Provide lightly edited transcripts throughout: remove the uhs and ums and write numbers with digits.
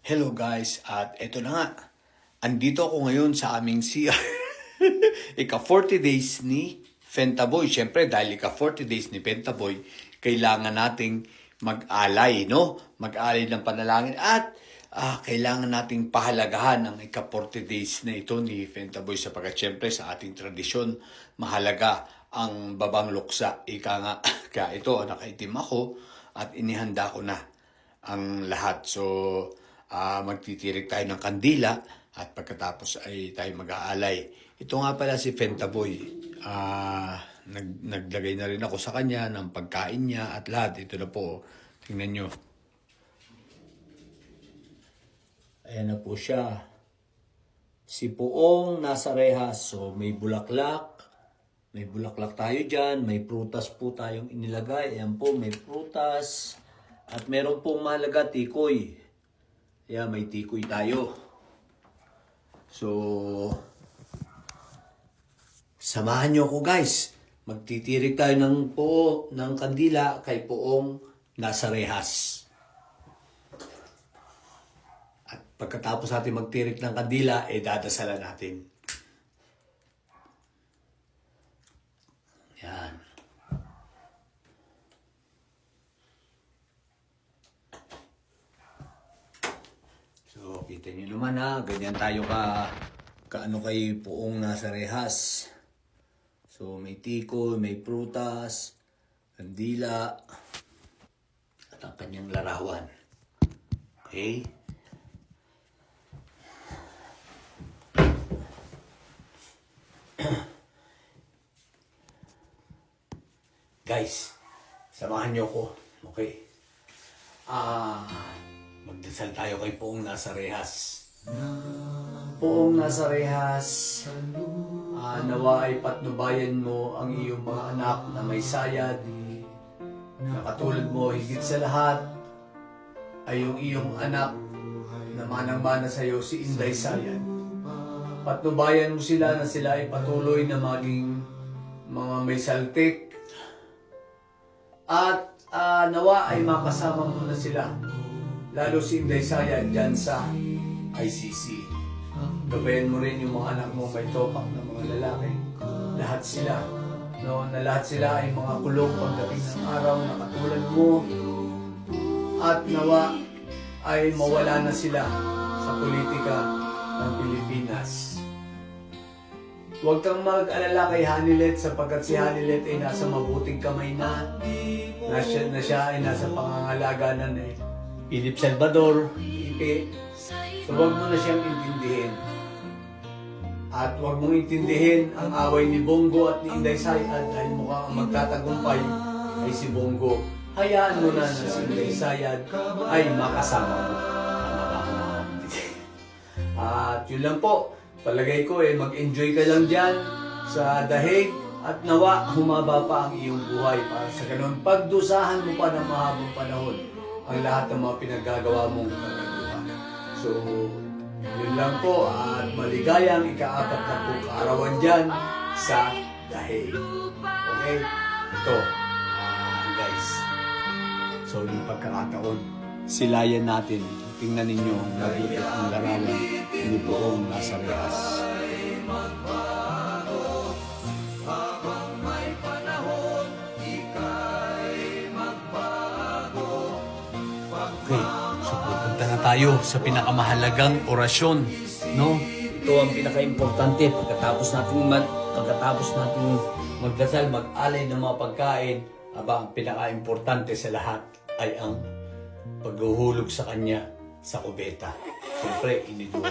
Hello guys, at eto na nga. Andito ako ngayon sa aming CR. Ika 40 days ni Fentaboy. Siyempre, dahil ika 40 days ni Fentaboy, kailangan nating mag-alay, no? Mag-alay ng panalangin at kailangan nating pahalagahan ang ika 40 days na ito ni Fentaboy sapagkat siyempre sa ating tradisyon, mahalaga ang babang luksa. Ika nga, kaya ito, nakaitim ako at inihanda ko na ang lahat. So, magtitirik tayo ng kandila at pagkatapos ay tayo mag-aalay. Ito nga pala si Fentaboy. Naglagay na rin ako sa kanya ng pagkain niya at lahat. Ito na po. Tingnan nyo. Ayan na po siya. Si Poong nasa rehas. So may bulaklak. May bulaklak tayo dyan. May prutas po tayong inilagay. Ayan po, may prutas. At meron pong mahalaga tikoy. Kaya may tikoy tayo. So, samahan nyo ako guys. Magtitirik tayo ng kandila kay Poong nasa rehas. At pagkatapos natin magtirik ng kandila, dadasalan natin. Yan. So, kita nyo naman ganyan tayo kaano kay Poong nasa rehas. So, may tikoy, may prutas, kandila, at ang kanyang larawan. Okay? Guys, samahan nyo ko. Okay? Magdasal tayo kay Poong nasa rehas. Poong nasa rehas, nawa ay patnubayan mo ang iyong mga anak na may sayad, na katulad mo higit sa lahat ay yung iyong anak na manang-mana sa iyo, si Inday Sayad. Patnubayan mo sila na sila ay patuloy na maging mga may saltik at nawa ay makasama mo na sila, lalo si Inday Sayad dyan sa ICC. Gabayan mo rin yung mga anak mo may topak na mga lalaki. Lahat sila. No, na lahat sila ay mga kulong pagdating ng araw na katulad mo. At nawa ay mawala na sila sa politika ng Pilipinas. Huwag kang mag-alala kay Hanilet sapagkat si Hanilet ay nasa mabuting kamay na siya ay nasa pangangalaga na ni Philip Salvador, Ipe. So huwag mo na siyang intindihin. At huwag mong intindihin ang away ni Bongo at ni Inday Sayad dahil mukhang ang magtatagumpay ay si Bongo. Hayaan mo na si Inday Sayad ay makasama mo. Tama ba ako mga kapatid? At yun lang po. Palagay ko mag-enjoy ka lang dyan sa dahig at nawa humaba pa ang iyong buhay para sa ganun. Pagdusahan mo pa ng mahabang panahon ang lahat ng mga pinaggagawa mong kagagawa. So, yun lang po at maligayang ika-4 na po kaarawan dyan sa dahig. Okay? Ito, guys. So, yung pagkakataon, silayan natin. Tingnan ninyo mabuti ang larawan ni Poong nasa rehas. Okay, so pupunta na tayo sa pinakamahalagang orasyon, no? Ito ang pinaka-importante pagkatapos natin magdasal, mag-alay ng mga pagkain, ang pinaka-importante sa lahat ay ang paghuhulog sa kanya sa kubeta. Siyempre, inidoro.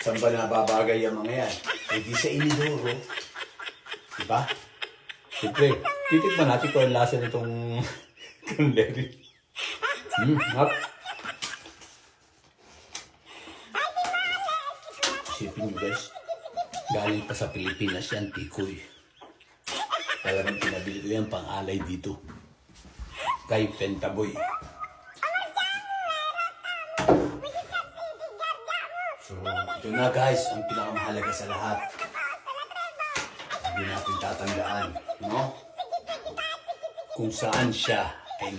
Saan ba nababagay ang mga yan? Di sa inidoro. Diba? Siyempre, titikman natin kung ang lasa nitong cranberry. Hap. Isipin nyo guys, galing pa sa Pilipinas yan, tikoy. Talagang pinabili ko yan pang-alay dito. Kay Fentaboy. So, ito na guys, ang pinakamahalaga sa lahat. Hindi natin tatandaan, no? Kung saan siya ay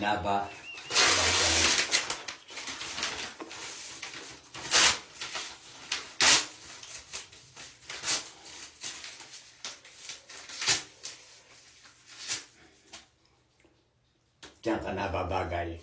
Diyan ka nababagay.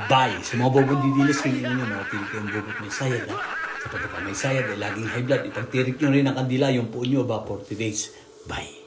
Bye! Sa mga bobong didilas kayo ninyo, makapili ko yung bobot may sayad, ha? Sa pagkata may sayad, laging high blood. Ipagtirik nyo rin ang kandila, yung puo nyo about 40 days. Bye!